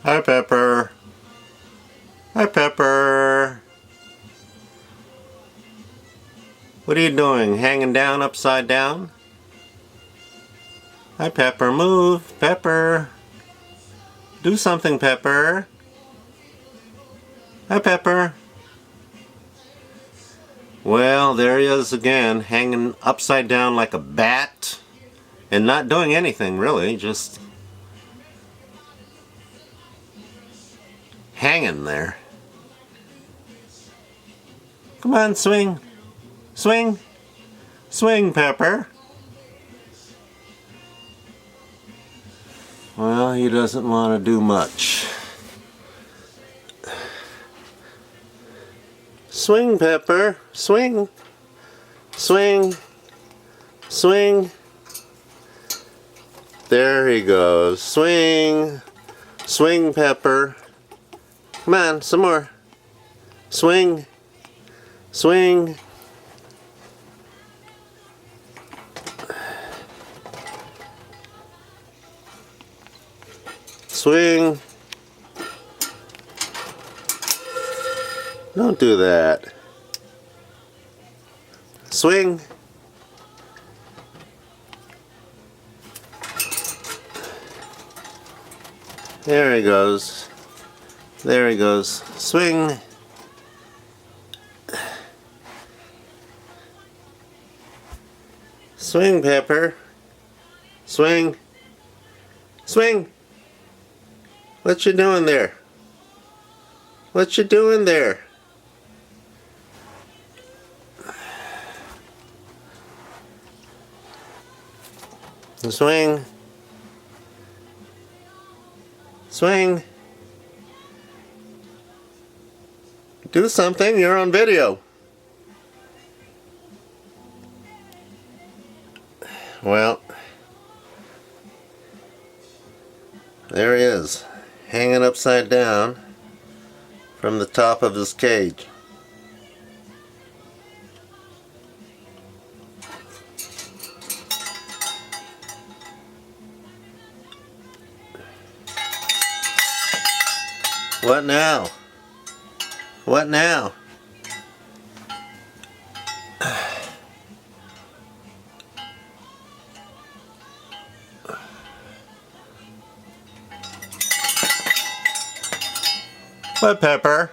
Hi, Pepper. Hi, Pepper. What are you doing? Hanging down upside down? Hi, Pepper. Move. Pepper. Do something, Pepper. Hi, Pepper. Well, there he is again, hanging upside down like a bat. And not doing anything, really. Just hanging there. Come on, swing. Swing. Swing, Pepper. Well, he doesn't want to do much. Swing, Pepper. Swing. Swing. Swing. There he goes. Swing. Swing, Pepper. Come on, some more. Swing. Swing. Swing. Don't do that. Swing. There he goes. There he goes. Swing. Swing, Pepper. Swing. Swing. What you doing there? What you doing there? Swing. Swing. Do something, you're on video. Well, there he is, hanging upside down from the top of his cage. What now? What now? What, Pepper?